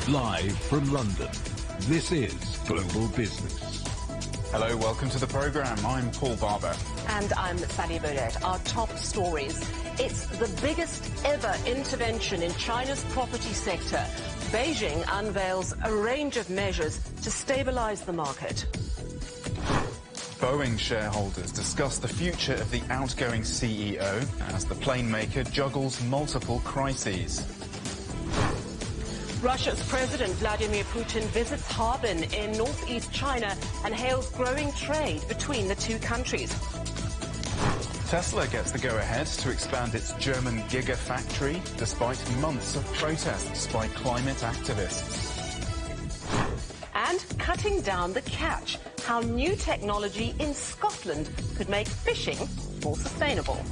Live from London, this is Global Business. Hello, welcome to the programme. I'm Paul Barber. And I'm Sally Burdett. Our top stories. It's the biggest ever intervention in China's property sector. Beijing unveils a range of measures to stabilise the market. Boeing shareholders discuss the future of the outgoing CEO as the plane maker juggles multiple crises. Russia's President Vladimir Putin visits Harbin in northeast China and hails growing trade between the two countries. Tesla gets the go-ahead to expand its German gigafactory despite months of protests by climate activists. And cutting down the catch, how new technology in Scotland could make fishing more sustainable.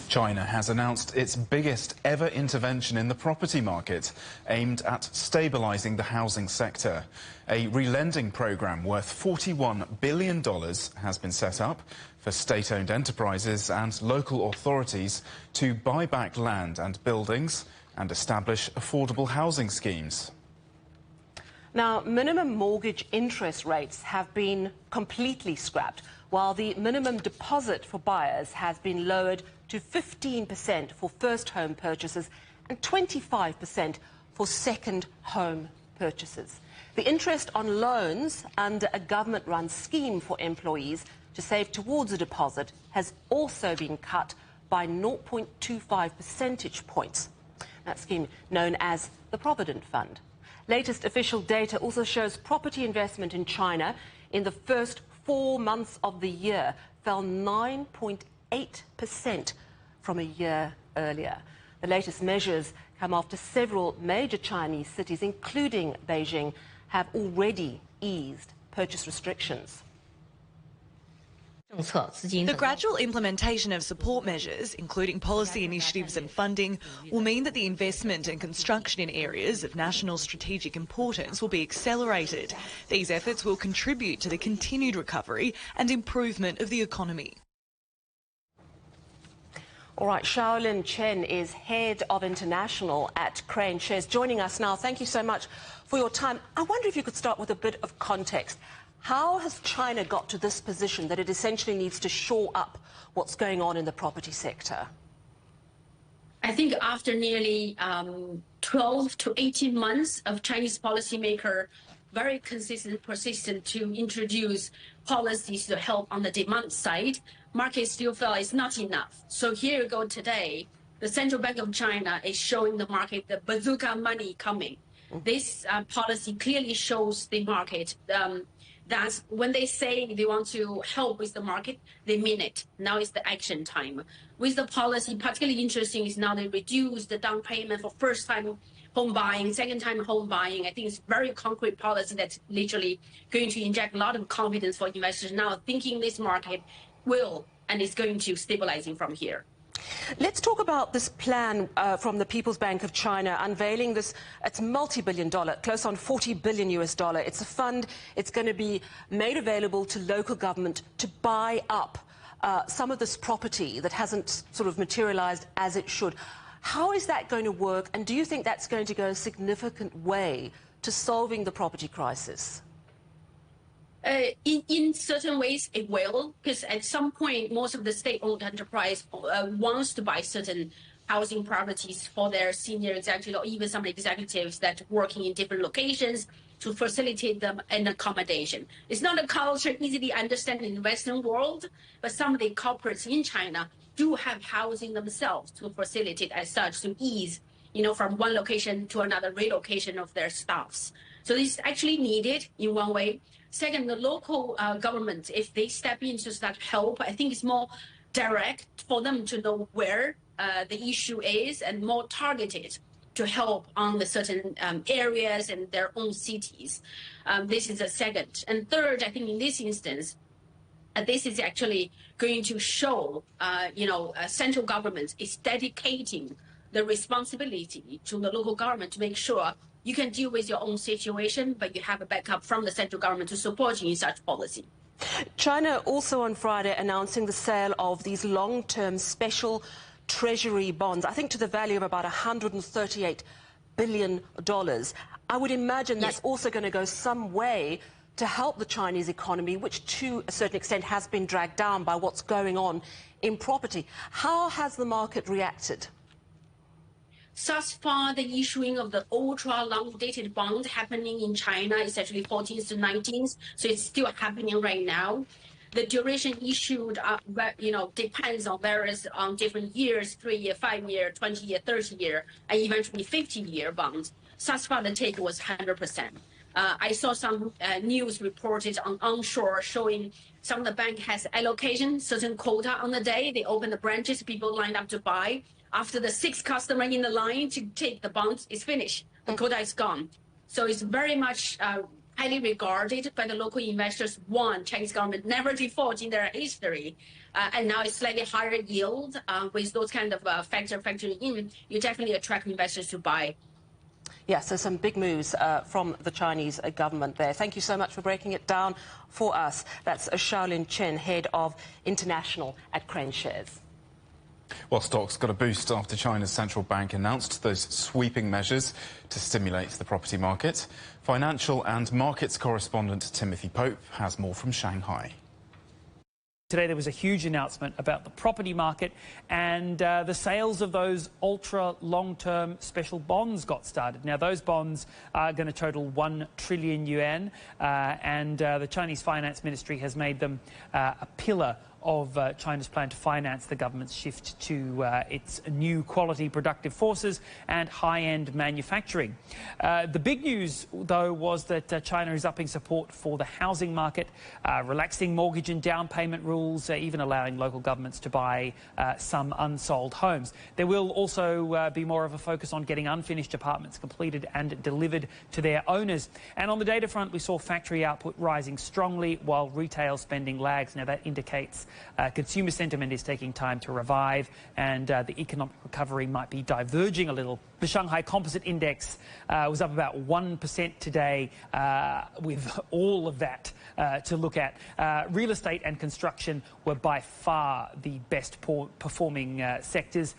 China has announced its biggest ever intervention in the property market, aimed at stabilising the housing sector. A relending programme worth $41 billion has been set up for state-owned enterprises and local authorities to buy back land and buildings and establish affordable housing schemes. Now, minimum mortgage interest rates have been completely scrapped, while the minimum deposit for buyers has been lowered to 15% for first home purchases and 25% for second home purchases. The interest on loans under a government-run scheme for employees to save towards a deposit has also been cut by 0.25 percentage points. That scheme known as the Provident Fund. Latest official data also shows property investment in China in the first 4 months of the year fell 9.8% from a year earlier. The latest measures come after several major Chinese cities, including Beijing, have already eased purchase restrictions. The gradual implementation of support measures, including policy initiatives and funding, will mean that the investment and construction in areas of national strategic importance will be accelerated. These efforts will contribute to the continued recovery and improvement of the economy. All right, Shaolin Chen is head of international at Crane Shares, joining us now. Thank you so much for your time. I wonder if you could start with a bit of context. How has China got to this position that it essentially needs to shore up what's going on in the property sector? I think after nearly 12 to 18 months of Chinese policymaker very consistent, persistent to introduce policies to help on the demand side, markets still feel it's not enough. So here you go today, the Central Bank of China is showing the market the bazooka money coming. This policy clearly shows the market that when they say they want to help with the market, they mean it. Now is the action time. With the policy, particularly interesting is now they reduce the down payment for first-time home buying, second-time home buying. I think it's very concrete policy that's literally going to inject a lot of confidence for investors now thinking this market will and is going to stabilizing from here. Let's talk about this plan from the People's Bank of China unveiling this. It's multi-billion-dollar, close on $40 billion US. It's a fund. It's going to be made available to local government to buy up some of this property that hasn't sort of materialized as it should. How is that going to work? And do you think that's going to go a significant way to solving the property crisis? In certain ways, it will, because at some point, most of the state-owned enterprise wants to buy certain housing properties for their senior executives or even some executives that are working in different locations to facilitate them an accommodation. It's not a culture easily understood in the Western world, but some of the corporates in China do have housing themselves to facilitate as such to ease, from one location to another relocation of their staffs. So this is actually needed in one way. Second, the local government, if they step in to start help, I think it's more direct for them to know where the issue is and more targeted to help on the certain areas and their own cities. This is a second. And third, I think in this instance, this is actually going to show, central government is dedicating the responsibility to the local government to make sure you can deal with your own situation, but you have a backup from the central government to support you in such policy. China also on Friday announcing the sale of these long-term special treasury bonds, I think to the value of about $138 billion. I would imagine that's also going to go some way to help the Chinese economy, which to a certain extent has been dragged down by what's going on in property. How has the market reacted? Thus far, the issuing of the ultra long-dated bond happening in China is actually 14th to 19th, so it's still happening right now. The duration issued, depends on different years, 3-year, 5-year, 20-year, 30-year, and eventually 50-year bonds. Thus far, the take was 100%. I saw some news reported on onshore showing some of the bank has allocation, certain quota on the day. They open the branches, people lined up to buy. After the 6th customer in the line to take the bonds is finished, the quota is gone. So it's very much highly regarded by the local investors. One, Chinese government never default in their history. And now it's slightly higher yield with those kind of factoring in. You definitely attract investors to buy. Yes, so some big moves from the Chinese government there. Thank you so much for breaking it down for us. That's Xiaolin Chen, head of international at Crane Shares. Well, stocks got a boost after China's central bank announced those sweeping measures to stimulate the property market. Financial and markets correspondent Timothy Pope has more from Shanghai. Today there was a huge announcement about the property market, and the sales of those ultra long-term special bonds got started. Now those bonds are going to total 1 trillion yuan, and the Chinese Finance Ministry has made them a pillar of China's plan to finance the government's shift to its new quality productive forces and high-end manufacturing. The big news, though, was that China is upping support for the housing market, relaxing mortgage and down payment rules, even allowing local governments to buy some unsold homes. There will also be more of a focus on getting unfinished apartments completed and delivered to their owners. And on the data front, we saw factory output rising strongly while retail spending lags. Now that indicates consumer sentiment is taking time to revive, and the economic recovery might be diverging a little. The Shanghai Composite Index was up about 1% today, with all of that to look at. Real estate and construction were by far the best performing sectors.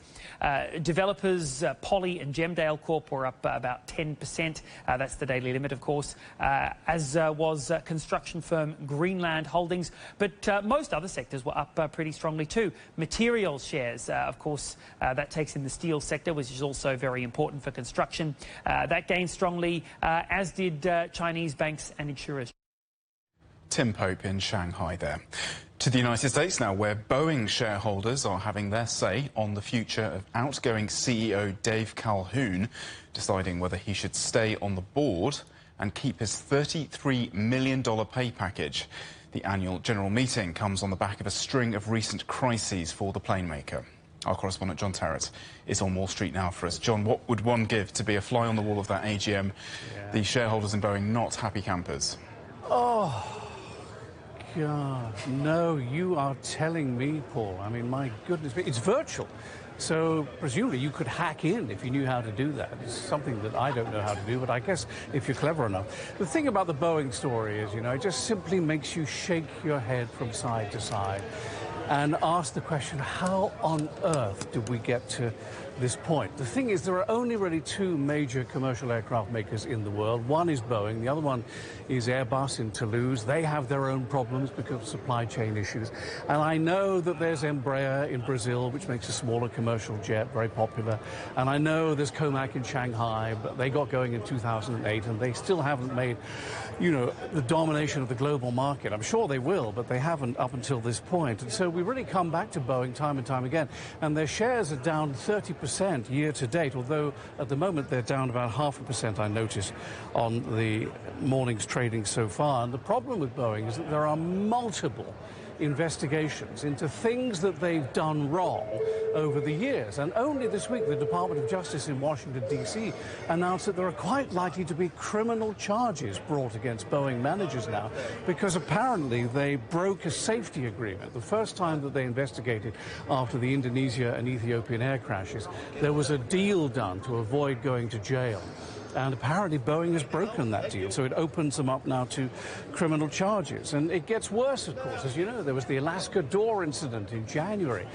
Developers, Poly and Gemdale Corp were up about 10%. That's the daily limit, of course, as was construction firm Greenland Holdings. But most other sectors were up pretty strongly too. Materials shares, of course, that takes in the steel sector, which is also very important for construction. That gained strongly, as did Chinese banks and insurers. Tim Pope in Shanghai there. To the United States now, where Boeing shareholders are having their say on the future of outgoing CEO Dave Calhoun, deciding whether he should stay on the board and keep his $33 million pay package. The annual general meeting comes on the back of a string of recent crises for the plane maker. Our correspondent John Terrett is on Wall Street now for us. John, what would one give to be a fly on the wall of that AGM? Yeah. The shareholders in Boeing not happy campers. Oh, God, no, you are telling me, Paul. I mean, my goodness, it's virtual. So presumably you could hack in if you knew how to do that. It's something that I don't know how to do, but I guess if you're clever enough. The thing about the Boeing story is, it just simply makes you shake your head from side to side and ask the question, how on earth did we get to this point? The thing is, there are only really two major commercial aircraft makers in the world. One is Boeing, the other one is Airbus in Toulouse. They have their own problems because of supply chain issues. And I know that there's Embraer in Brazil, which makes a smaller commercial jet, very popular. And I know there's Comac in Shanghai, but they got going in 2008, and they still haven't made, the domination of the global market. I'm sure they will, but they haven't up until this point. And so we really come back to Boeing time and time again, and their shares are down 30% year to date, although at the moment they're down about 0.5%, I noticed, on the morning's trading so far. And the problem with Boeing is that there are multiple investigations into things that they've done wrong over the years. And only this week, the Department of Justice in Washington, D.C. announced that there are quite likely to be criminal charges brought against Boeing managers now, because apparently they broke a safety agreement. The first time that they investigated after the Indonesia and Ethiopian air crashes, there was a deal done to avoid going to jail. And apparently Boeing has broken that deal, so it opens them up now to criminal charges. And it gets worse, of course. As you know, there was the Alaska door incident in January.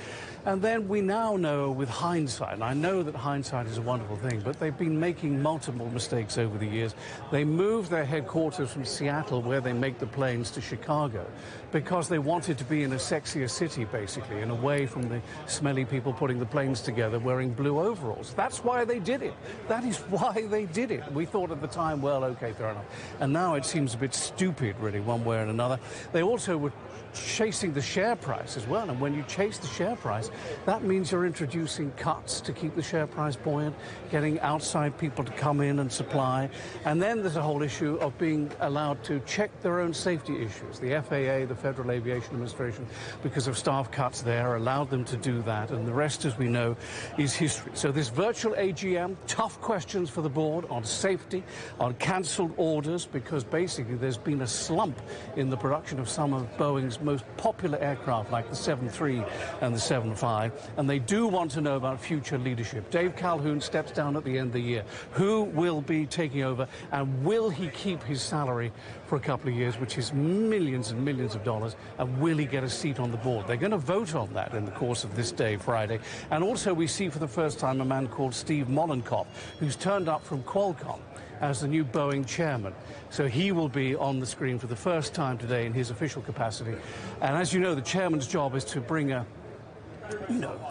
And then we now know with hindsight, and I know that hindsight is a wonderful thing, but they've been making multiple mistakes over the years. They moved their headquarters from Seattle, where they make the planes, to Chicago, because they wanted to be in a sexier city, basically, and away from the smelly people putting the planes together wearing blue overalls. That's why they did it. That is why they did it. We thought at the time, well, okay, fair enough. And now it seems a bit stupid, really, one way or another. They also were chasing the share price as well, and when you chase the share price, that means you're introducing cuts to keep the share price buoyant, getting outside people to come in and supply, and then there's a whole issue of being allowed to check their own safety issues. The FAA, the Federal Aviation Administration, because of staff cuts there, allowed them to do that, and the rest, as we know, is history. So this virtual AGM, tough questions for the board on safety, on cancelled orders, because basically there's been a slump in the production of some of Boeing's most popular aircraft, like the 737 and the 757, and they do want to know about future leadership. Dave Calhoun steps down at the end of the year. Who will be taking over, and will he keep his salary for a couple of years, which is millions and millions of dollars, and will he get a seat on the board? They're going to vote on that in the course of this day, Friday. And also we see for the first time a man called Steve Mollenkopf, who's turned up from Qualcomm as the new Boeing chairman. So he will be on the screen for the first time today in his official capacity. And as you know, the chairman's job is to bring a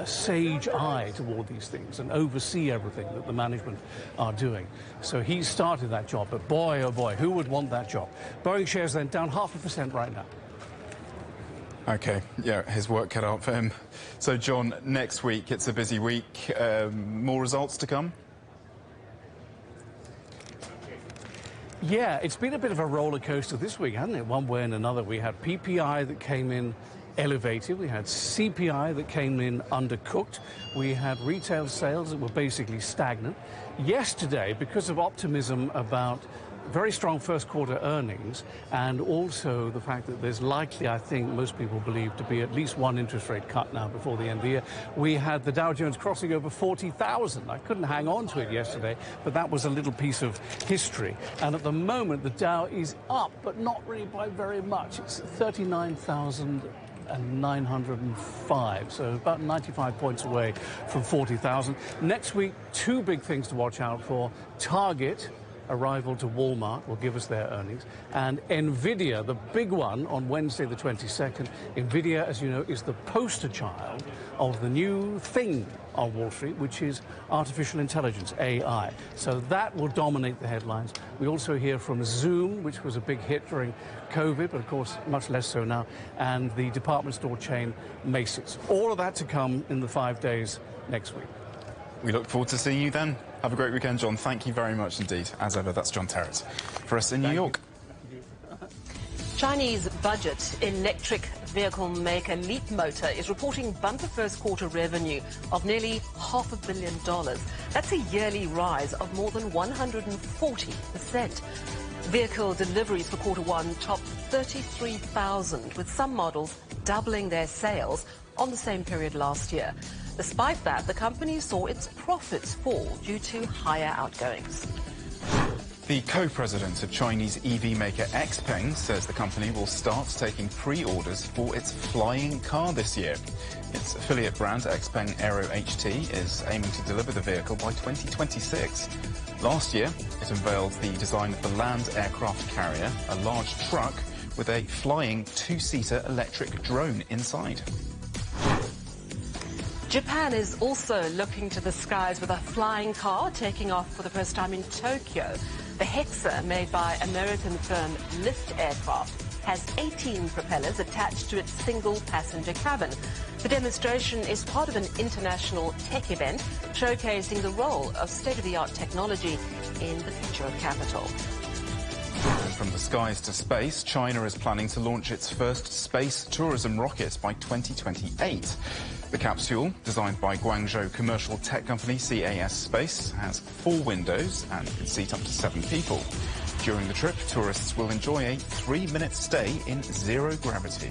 sage eye toward these things and oversee everything that the management are doing. So he started that job, but boy, oh boy, who would want that job? Boeing shares then down 0.5% right now. OK, yeah, his work cut out for him. So, John, next week, it's a busy week. More results to come? Yeah, it's been a bit of a roller coaster this week, hasn't it? One way and another. We had PPI that came in elevated. We had CPI that came in undercooked. We had retail sales that were basically stagnant. Yesterday, because of optimism about very strong first quarter earnings, and also the fact that there's likely, I think most people believe, to be at least one interest rate cut now before the end of the year, we had the Dow Jones crossing over 40,000. I couldn't hang on to it yesterday, but that was a little piece of history. And at the moment, the Dow is up, but not really by very much. It's 39,905, so about 95 points away from 40,000. Next week, two big things to watch out for. Target, arrival to Walmart, will give us their earnings, and Nvidia, the big one, on Wednesday the 22nd. Nvidia, as you know, is the poster child of the new thing on Wall Street, which is artificial intelligence, AI. So that will dominate the headlines. We also hear from Zoom, which was a big hit during COVID, but of course much less so now, and the department store chain Macy's. All of that to come in the 5 days next week. We look forward to seeing you then. Have a great weekend, John. Thank you very much indeed. As ever, that's John Terrett for us in New York. Chinese budget electric vehicle maker Leapmotor is reporting bumper first quarter revenue of nearly $500 million. That's a yearly rise of more than 140%. Vehicle deliveries for quarter one topped 33,000, with some models doubling their sales on the same period last year. Despite that, the company saw its profits fall due to higher outgoings. The co-president of Chinese EV maker XPeng says the company will start taking pre-orders for its flying car this year. Its affiliate brand, XPeng Aero HT, is aiming to deliver the vehicle by 2026. Last year, it unveiled the design of the land aircraft carrier, a large truck with a flying two-seater electric drone inside. Japan is also looking to the skies with a flying car taking off for the first time in Tokyo. The Hexa, made by American firm Lift Aircraft, has 18 propellers attached to its single-passenger cabin. The demonstration is part of an international tech event showcasing the role of state-of-the-art technology in the future of capital. And from the skies to space, China is planning to launch its first space tourism rocket by 2028. The capsule, designed by Guangzhou commercial tech company CAS Space, has 4 windows and can seat up to 7 people. During the trip, tourists will enjoy a 3-minute stay in zero gravity.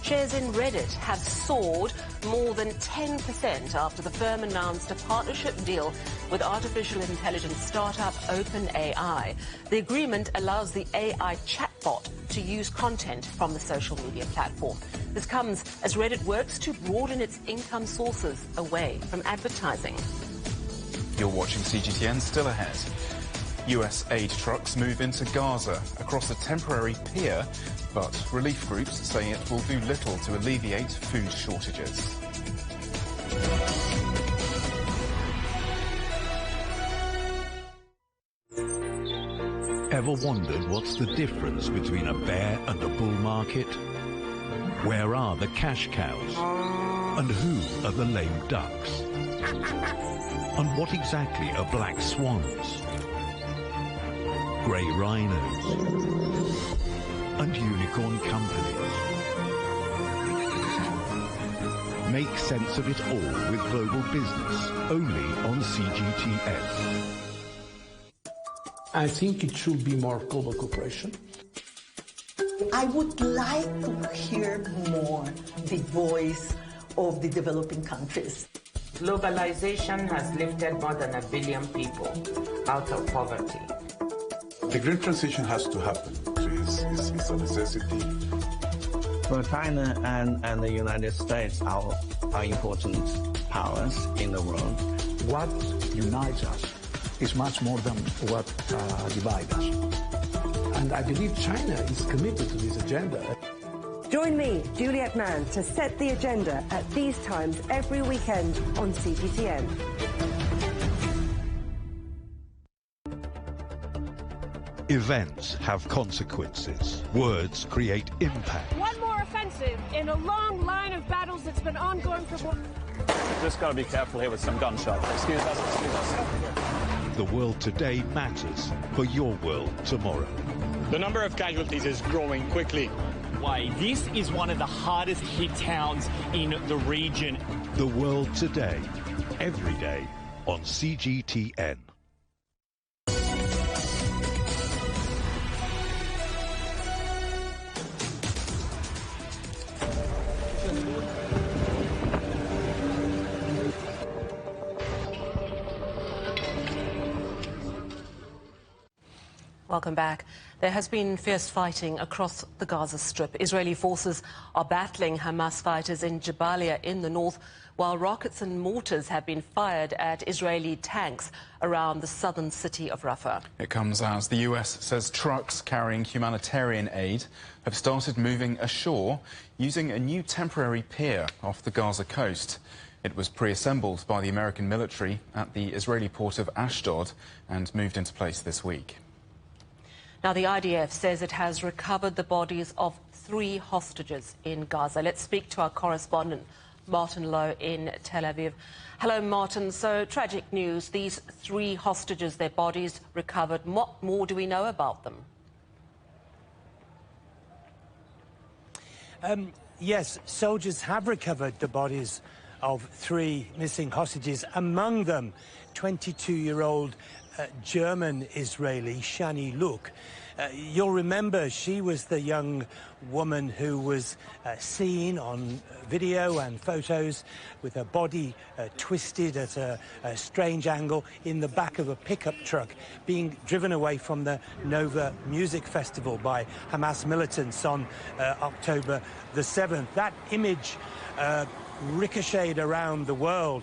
Shares in Reddit have soared more than 10% after the firm announced a partnership deal with artificial intelligence startup OpenAI. The agreement allows the AI chatbot to use content from the social media platform. This comes as Reddit works to broaden its income sources away from advertising. You're watching CGTN. Still ahead. US aid trucks move into Gaza across a temporary pier, but relief groups say it will do little to alleviate food shortages. Ever wondered what's the difference between a bear and a bull market? Where are the cash cows? And who are the lame ducks? And what exactly are black swans? Grey rhinos? And unicorn companies? Make sense of it all with Global Business, only on CGTN. I think it should be more global cooperation. I would like to hear more the voice of the developing countries. Globalization has lifted more than 1 billion people out of poverty. The green transition has to happen. It's a necessity. Well, China and the United States are important powers in the world. What unites us is much more than what divides us. And I believe China is committed to this agenda. Join me, Juliet Mann, to set the agenda at these times every weekend on CGTN. Events have consequences. Words create impact. One more offensive in a long line of battles that's been ongoing for... Just got to be careful here with some gunshots. Excuse us. The world today matters for your world tomorrow. The number of casualties is growing quickly. Why, this is one of the hardest hit towns in the region. The world today, every day on CGTN. Welcome back. There has been fierce fighting across the Gaza Strip. Israeli forces are battling Hamas fighters in Jabalia in the north, while rockets and mortars have been fired at Israeli tanks around the southern city of Rafah. It comes as the US says trucks carrying humanitarian aid have started moving ashore using a new temporary pier off the Gaza coast. It was pre-assembled by the American military at the Israeli port of Ashdod and moved into place this week. Now, the IDF says it has recovered the bodies of 3 hostages in Gaza. Let's speak to our correspondent, Martin Lowe in Tel Aviv. Hello, Martin. So, tragic news. These 3 hostages, their bodies recovered. What more do we know about them? Yes, soldiers have recovered the bodies of 3 missing hostages, among them 22-year-old German-Israeli Shani Luk. You'll remember she was the young woman who was seen on video and photos with her body twisted at a strange angle in the back of a pickup truck being driven away from the Nova Music Festival by Hamas militants on October the 7th. That image ricocheted around the world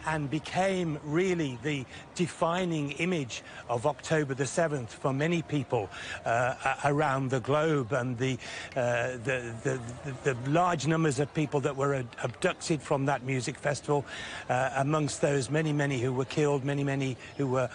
and became really the defining image of October the 7th for many people around the globe, and the large numbers of people that were abducted from that music festival, amongst those many who were killed, many who were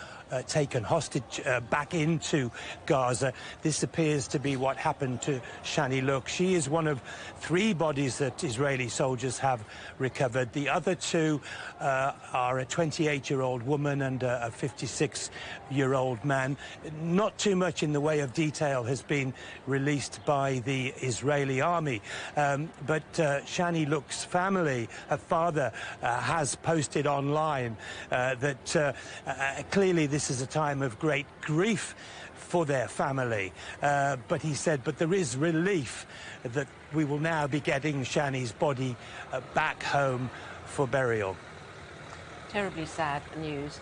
taken hostage back into Gaza. This appears to be what happened to Shani Luk. She is one of 3 bodies that Israeli soldiers have recovered. The other 2 are a 28-year-old woman and a 56-year-old man. Not too much in the way of detail has been released by the Israeli army, but Shani Luk's family, her father, has posted online that clearly this this is a time of great grief for their family. But he said, but there is relief that we will now be getting Shani's body back home for burial. Terribly sad news.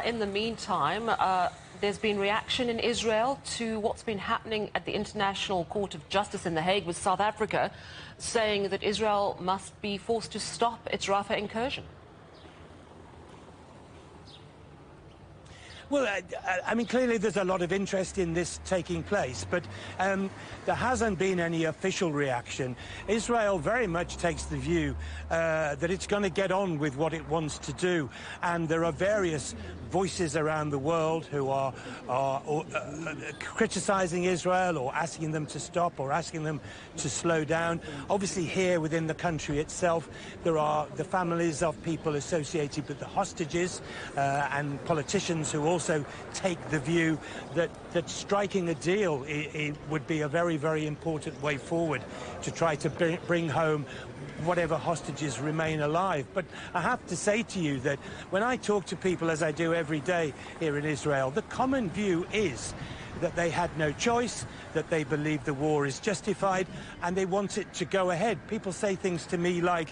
In the meantime, there's been reaction in Israel to what's been happening at the International Court of Justice in The Hague with South Africa, saying that Israel must be forced to stop its Rafah incursion. Well, I mean, clearly there's a lot of interest in this taking place, but there hasn't been any official reaction. Israel very much takes the view that it's going to get on with what it wants to do, and there are various voices around the world who are criticizing Israel or asking them to stop or asking them to slow down. Obviously, here within the country itself, there are the families of people associated with the hostages and politicians who also take the view that striking a deal would be a very, very important way forward to try to bring home whatever hostages remain alive. But I have to say to you that when I talk to people, as I do every day here in Israel, the common view is that they had no choice, that they believe the war is justified, and they want it to go ahead. People say things to me like,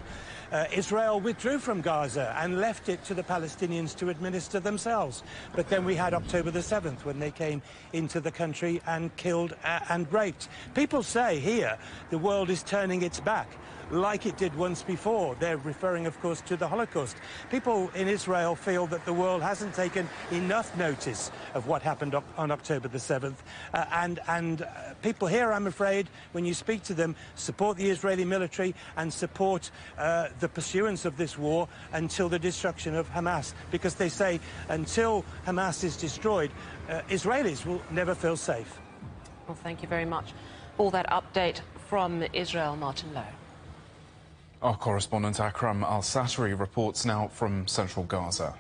Israel withdrew from Gaza and left it to the Palestinians to administer themselves. But then we had October the 7th when they came into the country and killed and raped. People say here the world is turning its back, like it did once before. They're referring, of course, to the Holocaust. People in Israel feel that the world hasn't taken enough notice of what happened on October the 7th. And people here, I'm afraid, when you speak to them, support the Israeli military and support the pursuance of this war until the destruction of Hamas, because they say until Hamas is destroyed, Israelis will never feel safe. Well, thank you very much for that update from Israel, Martin Lowe. Our correspondent Akram Al-Satri reports now from central Gaza.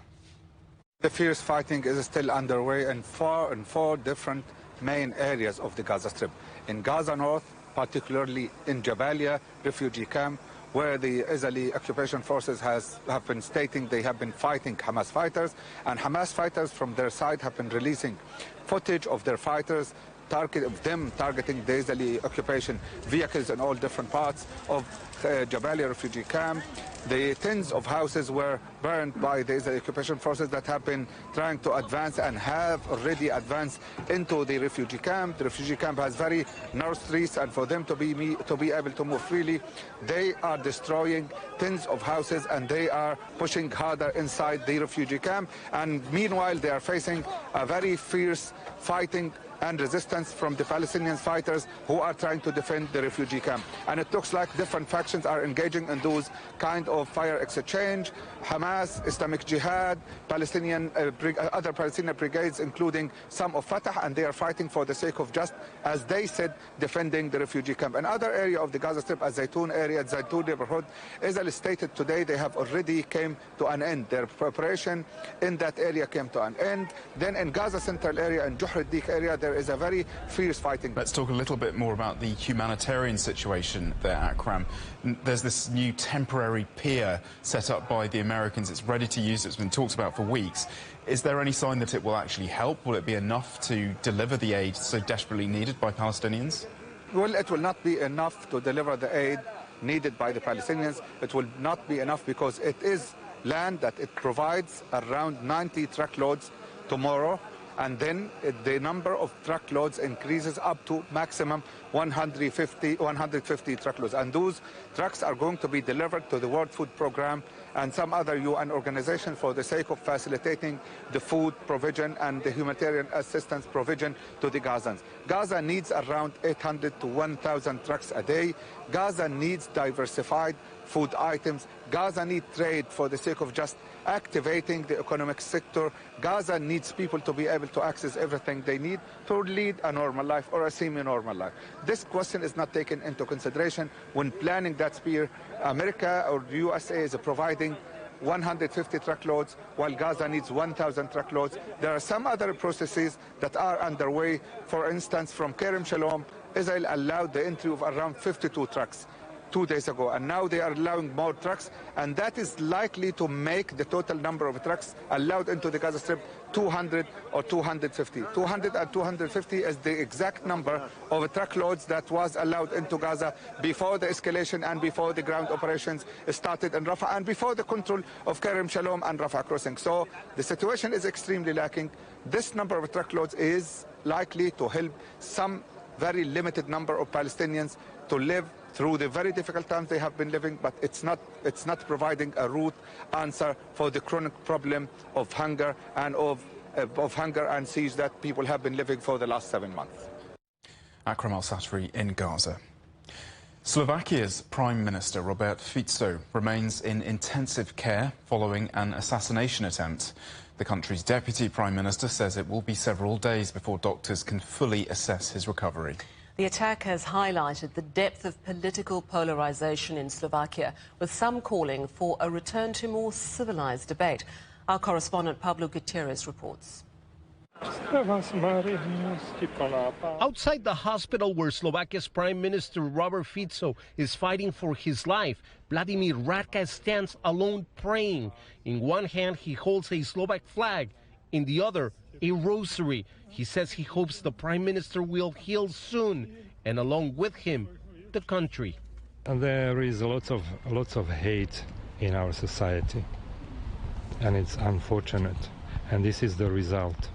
The fierce fighting is still underway in four different main areas of the Gaza Strip. In Gaza North, particularly in Jabalia refugee camp, where the Israeli occupation forces have been stating they have been fighting Hamas fighters, and Hamas fighters from their side have been releasing footage of their fighters targeting the Israeli occupation vehicles in all different parts of Jabalia refugee camp. The tens of houses were burned by the Israeli occupation forces that have been trying to advance and have already advanced into the refugee camp. The refugee camp has very narrow streets, and for them to be able to move freely, they are destroying tens of houses and they are pushing harder inside the refugee camp. And meanwhile, they are facing a very fierce fighting and resistance from the Palestinian fighters who are trying to defend the refugee camp. And it looks like different factions are engaging in those kind of fire exchange. Hamas, Islamic Jihad, other Palestinian brigades, including some of Fatah, and they are fighting for the sake of just, as they said, defending the refugee camp. Another area of the Gaza Strip, as Zaytun area, Zaytun neighborhood, Israel stated today they have already came to an end. Their preparation in that area came to an end. Then in Gaza Central area, in Juhr al-Dik area, there is a very fierce fighting. Let's talk a little bit more about the humanitarian situation there, Akram. There's this new temporary pier set up by the Americans. It's ready to use. It's been talked about for weeks. Is there any sign that it will actually help? Will it be enough to deliver the aid so desperately needed by Palestinians? Well, it will not be enough to deliver the aid needed by the Palestinians. It will not be enough because it is land that it provides around 90 truckloads tomorrow. And then the number of truckloads increases up to maximum 150 truckloads. And those trucks are going to be delivered to the World Food Programme and some other UN organizations for the sake of facilitating the food provision and the humanitarian assistance provision to the Gazans. Gaza needs around 800 to 1,000 trucks a day. Gaza needs diversified food items. Gaza needs trade for the sake of just activating the economic sector. Gaza needs people to be able to access everything they need to lead a normal life or a semi-normal life. This question is not taken into consideration when planning that spear. America or the USA is providing 150 truckloads, while Gaza needs 1,000 truckloads. There are some other processes that are underway. For instance, from Kerem Shalom, Israel allowed the entry of around 52 trucks. 2 days ago, and now they are allowing more trucks, and that is likely to make the total number of trucks allowed into the Gaza Strip 200 or 250. 200 and 250 is the exact number of truckloads that was allowed into Gaza before the escalation and before the ground operations started in Rafah and before the control of Kerem Shalom and Rafah crossing. So the situation is extremely lacking. This number of truckloads is likely to help some very limited number of Palestinians to live through the very difficult times they have been living, but it's not providing a root answer for the chronic problem of hunger and siege that people have been living for the last 7 months. Akram al-Satri in Gaza. Slovakia's Prime Minister Robert Fico remains in intensive care following an assassination attempt. The country's Deputy Prime Minister says it will be several days before doctors can fully assess his recovery. The attack has highlighted the depth of political polarization in Slovakia, with some calling for a return to more civilized debate. Our correspondent Pablo Gutierrez reports. Outside the hospital where Slovakia's Prime Minister Robert Fico is fighting for his life, Vladimir Radka stands alone praying. In one hand, he holds a Slovak flag. In the other, a rosary. He says he hopes the Prime Minister will heal soon, and along with him, the country. And there is lots of hate in our society, and it's unfortunate, and this is the result.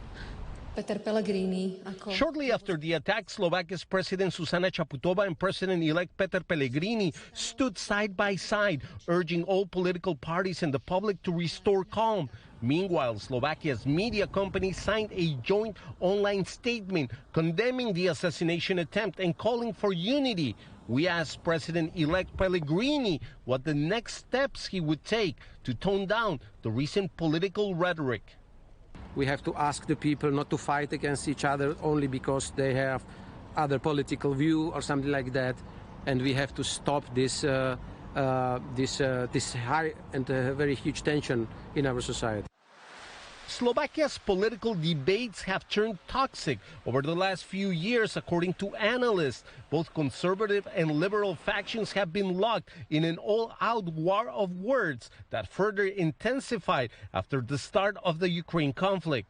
Shortly after the attack, Slovakia's President Zuzana Čaputová and President-elect Peter Pellegrini stood side by side, urging all political parties and the public to restore calm. Meanwhile, Slovakia's media company signed a joint online statement condemning the assassination attempt and calling for unity. We asked President-elect Pellegrini what the next steps he would take to tone down the recent political rhetoric. We have to ask the people not to fight against each other only because they have other political view or something like that, and we have to stop this high and very huge tension in our society. Slovakia's political debates have turned toxic over the last few years, according to analysts. Both conservative and liberal factions have been locked in an all-out war of words that further intensified after the start of the Ukraine conflict.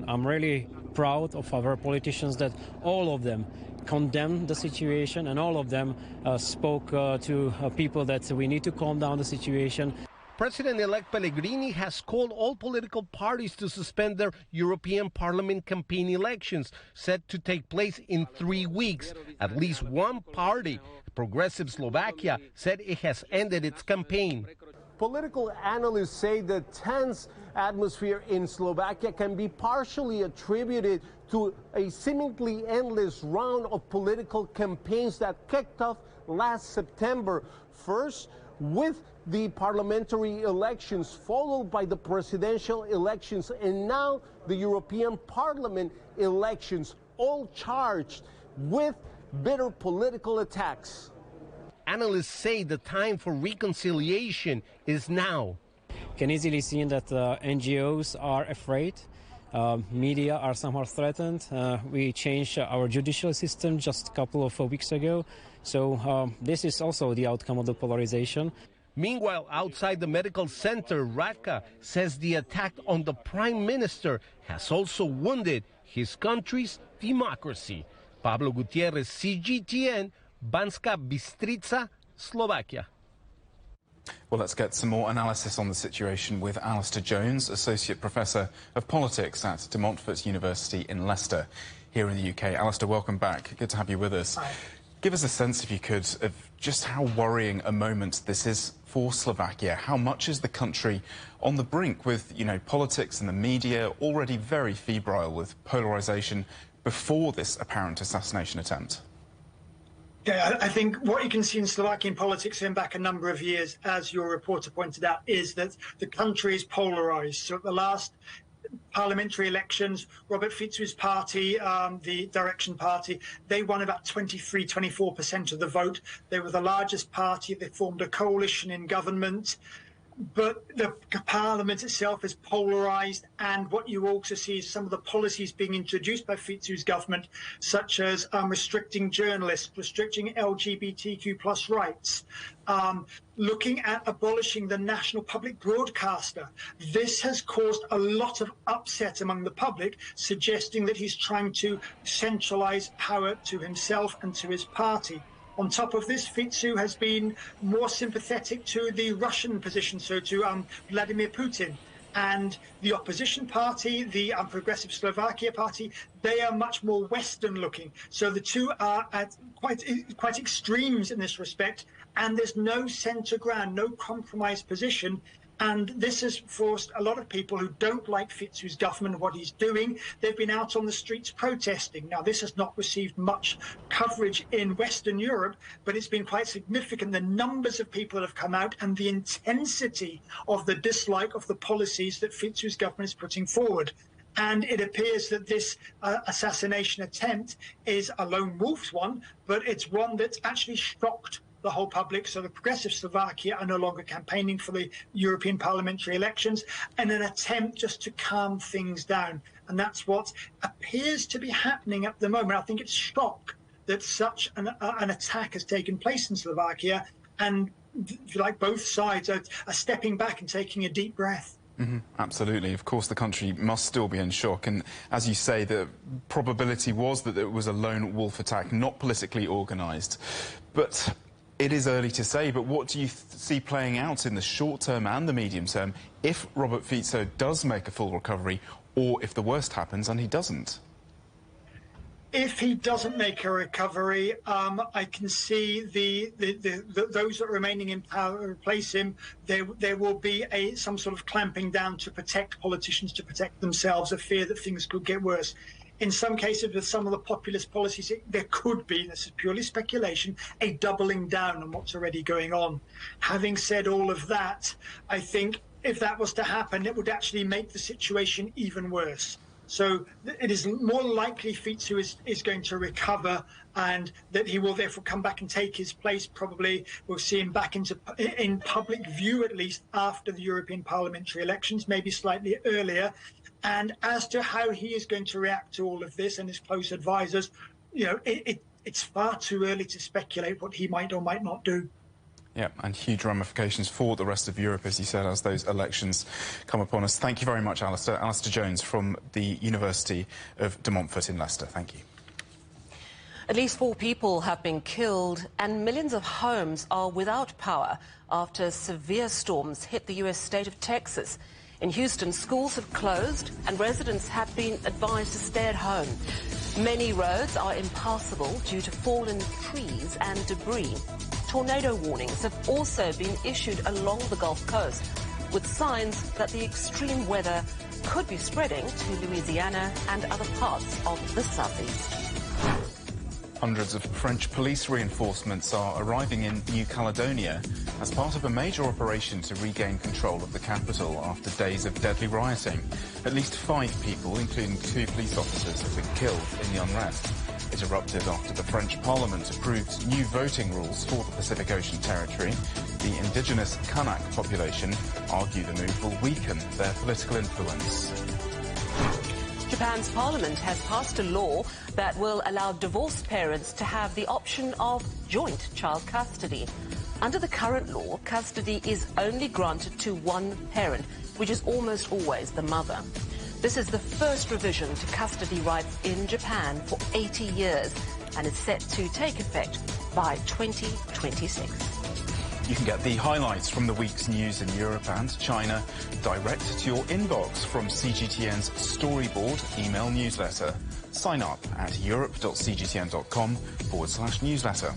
I'm really proud of our politicians that all of them condemned the situation and all of them spoke to people that we need to calm down the situation. President-elect Pellegrini has called all political parties to suspend their European Parliament campaign elections, set to take place in 3 weeks. At least one party, Progressive Slovakia, said it has ended its campaign. Political analysts say the tense atmosphere in Slovakia can be partially attributed to a seemingly endless round of political campaigns that kicked off last September. First, with the parliamentary elections, followed by the presidential elections, and now the European Parliament elections, all charged with bitter political attacks. Analysts say the time for reconciliation is now. Can easily see that NGOs are afraid. Media are somehow threatened. We changed our judicial system just a couple of weeks ago. So this is also the outcome of the polarization. Meanwhile, outside the medical center, Radka says the attack on the Prime Minister has also wounded his country's democracy. Pablo Gutierrez, CGTN, Banská Bystrica, Slovakia. Well, let's get some more analysis on the situation with Alistair Jones, Associate Professor of Politics at De Montfort University in Leicester, here in the UK. Alistair, welcome back. Good to have you with us. Hi. Give us a sense, if you could, of just how worrying a moment this is for Slovakia. How much is the country on the brink with, politics and the media already very febrile with polarization before this apparent assassination attempt? Yeah, I think what you can see in Slovakian politics going back a number of years, as your reporter pointed out, is that the country is polarized. So at the last parliamentary elections, Robert Fico's party, the Direction Party, they won about 23–24% of the vote. They were the largest party. They formed a coalition in government. but the parliament itself is polarised, and what you also see is some of the policies being introduced by Fico's government, such as restricting journalists, restricting LGBTQ+ rights, looking at abolishing the national public broadcaster. This has caused a lot of upset among the public, suggesting that he's trying to centralise power to himself and to his party. On top of this, Fico has been more sympathetic to the Russian position, so to Vladimir Putin. And the opposition party, the Progressive Slovakia party, they are much more Western looking. So the two are at quite extremes in this respect, and there's no centre ground, no compromise position. And this has forced a lot of people who don't like Fico's government and what he's doing. They've been out on the streets protesting. Now, this has not received much coverage in Western Europe, but it's been quite significant. The numbers of people that have come out and the intensity of the dislike of the policies that Fico's government is putting forward. And it appears that this assassination attempt is a lone wolf's one, but it's one that's actually shocked the whole public. So the Progressive Slovakia are no longer campaigning for the European parliamentary elections, and an attempt just to calm things down. And that's what appears to be happening at the moment. I think it's shock that such an attack has taken place in Slovakia, and if you like, both sides are stepping back and taking a deep breath. Absolutely. Of course, the country must still be in shock. And as you say, the probability was that it was a lone wolf attack, not politically organised. But it is early to say, but what do you see playing out in the short term and the medium term if Robert Fico does make a full recovery, or if the worst happens and he doesn't? If he doesn't make a recovery, I can see those that are remaining in power replace him. There will be some sort of clamping down to protect politicians, to protect themselves, a fear that things could get worse. In some cases, with some of the populist policies, there could be, this is purely speculation, a doubling down on what's already going on. Having said all of that, I think if that was to happen, it would actually make the situation even worse. So it is more likely Fico is going to recover, and that he will therefore come back and take his place. Probably we'll see him back in public view, at least after the European parliamentary elections, maybe slightly earlier. And as to how he is going to react to all of this and his close advisors, you know, it's far too early to speculate what he might or might not do. Yeah, and huge ramifications for the rest of Europe, as you said, as those elections come upon us. Thank you very much, Alistair. Alistair Jones from the University of De Montfort in Leicester. Thank you. At least 4 people have been killed and millions of homes are without power after severe storms hit the U.S. state of Texas. In Houston, schools have closed and residents have been advised to stay at home. Many roads are impassable due to fallen trees and debris. Tornado warnings have also been issued along the Gulf Coast, with signs that the extreme weather could be spreading to Louisiana and other parts of the southeast. Hundreds of French police reinforcements are arriving in New Caledonia as part of a major operation to regain control of the capital after days of deadly rioting. At least 5 people, including 2 police officers, have been killed in the unrest. It erupted after the French Parliament approved new voting rules for the Pacific Ocean territory. The indigenous Kanak population argue the move will weaken their political influence. Japan's parliament has passed a law that will allow divorced parents to have the option of joint child custody. Under the current law, custody is only granted to one parent, which is almost always the mother. This is the first revision to custody rights in Japan for 80 years and is set to take effect by 2026. You can get the highlights from the week's news in Europe and China direct to your inbox from CGTN's Storyboard email newsletter. Sign up at europe.cgtn.com/newsletter.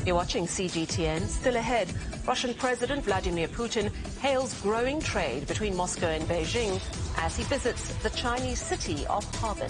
You're watching CGTN. Still ahead, Russian President Vladimir Putin hails growing trade between Moscow and Beijing as he visits the Chinese city of Harbin.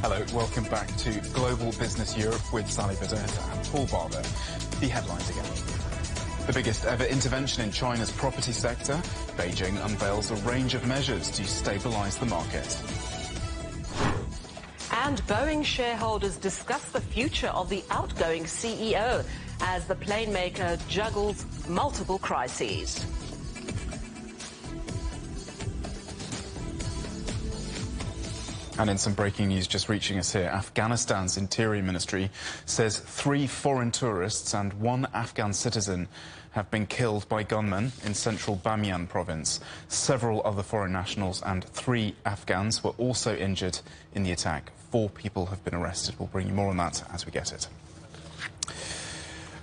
Hello, welcome back to Global Business Europe with Sally Bedeta and Paul Barber. The headlines again. The biggest ever intervention in China's property sector, Beijing unveils a range of measures to stabilise the market. And Boeing shareholders discuss the future of the outgoing CEO as the plane maker juggles multiple crises. And in some breaking news just reaching us here, Afghanistan's Interior Ministry says 3 foreign tourists and 1 Afghan citizen have been killed by gunmen in central Bamiyan province. Several other foreign nationals and 3 Afghans were also injured in the attack. 4 people have been arrested. We'll bring you more on that as we get it.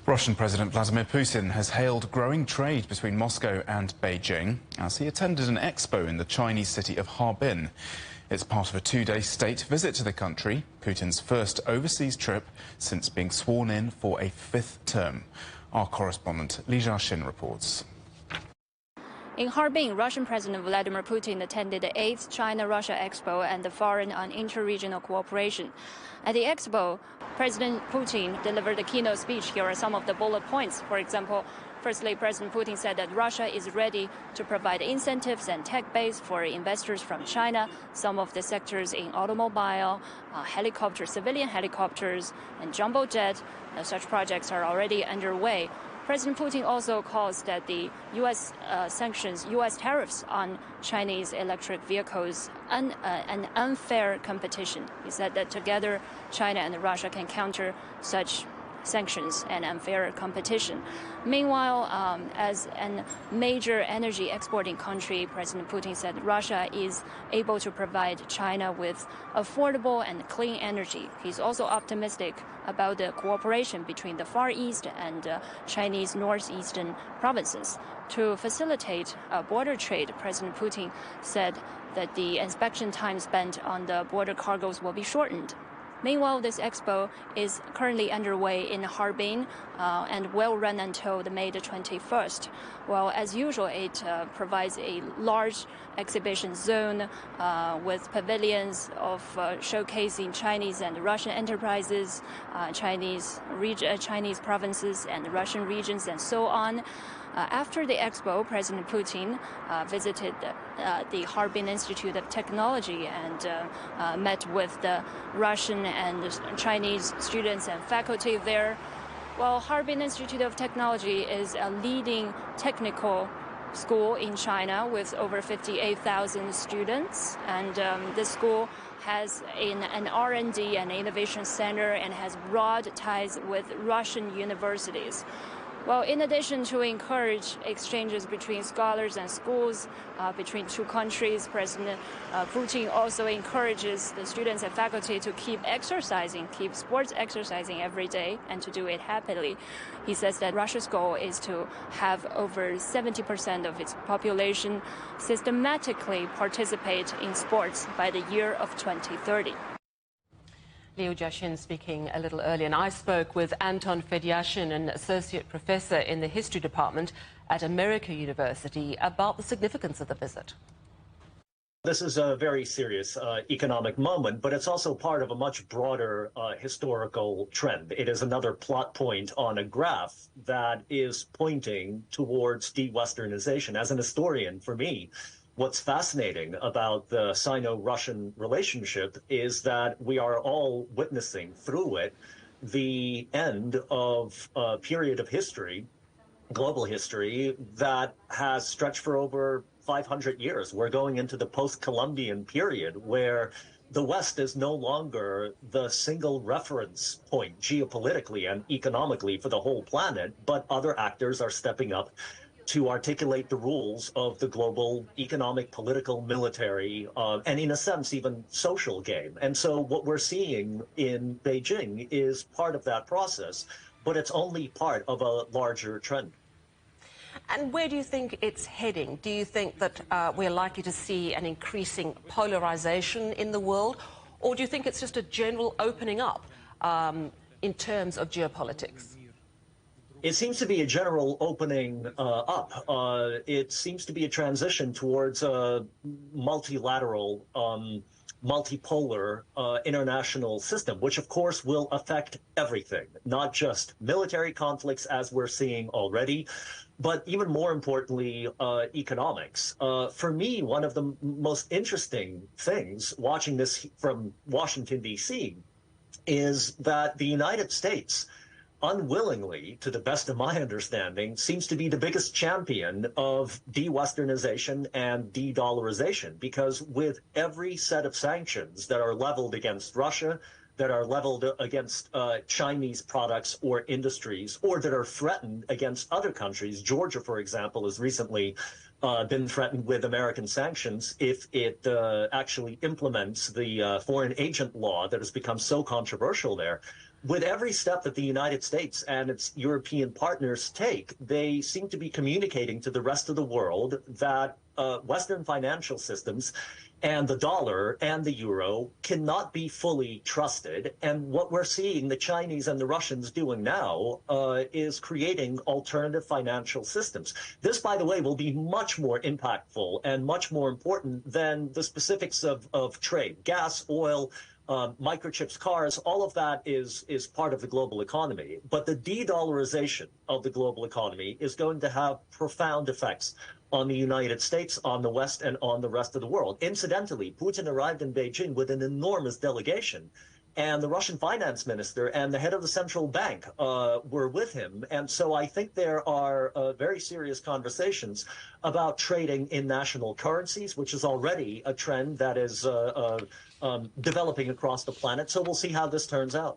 Russian President Vladimir Putin has hailed growing trade between Moscow and Beijing as he attended an expo in the Chinese city of Harbin. It's part of a 2-day state visit to the country, Putin's first overseas trip since being sworn in for a 5th term. Our correspondent Li Jiaxin reports. In Harbin, Russian President Vladimir Putin attended the 8th China-Russia Expo and the Forum on Inter-Regional Cooperation. At the expo, President Putin delivered a keynote speech. Here are some of the bullet points. For example, firstly, President Putin said that Russia is ready to provide incentives and tech base for investors from China. Some of the sectors in automobile, helicopters, civilian helicopters, and jumbo jet, such projects are already underway. President Putin also calls that the U.S. sanctions, U.S. tariffs on Chinese electric vehicles an unfair competition. He said that together, China and Russia can counter such sanctions and unfair competition. Meanwhile, as a major energy exporting country, President Putin said Russia is able to provide China with affordable and clean energy. He's also optimistic about the cooperation between the Far East and Chinese northeastern provinces. To facilitate border trade, President Putin said that the inspection time spent on the border cargoes will be shortened. Meanwhile, this expo is currently underway in Harbin and will run until May the 21st. Well, as usual, it provides a large exhibition zone with pavilions of showcasing Chinese and Russian enterprises, Chinese provinces and Russian regions, and so on. After the expo, President Putin visited the Harbin Institute of Technology and met with the Russian and Chinese students and faculty there. Well, Harbin Institute of Technology is a leading technical school in China with over 58,000 students, and this school has an R&D and innovation center and has broad ties with Russian universities. Well, in addition to encourage exchanges between scholars and schools between two countries, President Putin also encourages the students and faculty to keep sports exercising every day and to do it happily. He says that Russia's goal is to have over 70% of its population systematically participate in sports by the year of 2030. Liu Jiaxin speaking a little earlier, and I spoke with Anton Fedyashin, an associate professor in the history department at America University, about the significance of the visit. This is a very serious economic moment, but it's also part of a much broader historical trend. It is another plot point on a graph that is pointing towards de-Westernization. As an historian, for me, what's fascinating about the Sino-Russian relationship is that we are all witnessing through it the end of a period of history, global history, that has stretched for over 500 years. We're going into the post-Columbian period where the West is no longer the single reference point geopolitically and economically for the whole planet, but other actors are stepping up to articulate the rules of the global economic, political, military, and in a sense, even social game. And so what we're seeing in Beijing is part of that process, but it's only part of a larger trend. And where do you think it's heading? Do you think that we're likely to see an increasing polarization in the world? Or do you think it's just a general opening up in terms of geopolitics? It seems to be a general opening up. It seems to be a transition towards a multilateral multipolar international system, which of course will affect everything, not just military conflicts as we're seeing already, but even more importantly, economics. For me, one of the most interesting things watching this from Washington, D.C., is that the United States, unwillingly, to the best of my understanding, seems to be the biggest champion of de-Westernization and de-dollarization, because with every set of sanctions that are leveled against Russia, that are leveled against Chinese products or industries, or that are threatened against other countries. Georgia, for example, has recently been threatened with American sanctions if it actually implements the foreign agent law that has become so controversial there. With every step that the United States and its European partners take, they seem to be communicating to the rest of the world that Western financial systems and the dollar and the euro cannot be fully trusted. And what we're seeing the Chinese and the Russians doing now is creating alternative financial systems. This, by the way, will be much more impactful and much more important than the specifics of trade. Gas, oil, microchips, cars, all of that is part of the global economy. But the de-dollarization of the global economy is going to have profound effects on the United States, on the West, and on the rest of the world. Incidentally, Putin arrived in Beijing with an enormous delegation, and the Russian finance minister and the head of the central bank were with him. And so I think there are very serious conversations about trading in national currencies, which is already a trend that is developing across the planet. So we'll see how this turns out.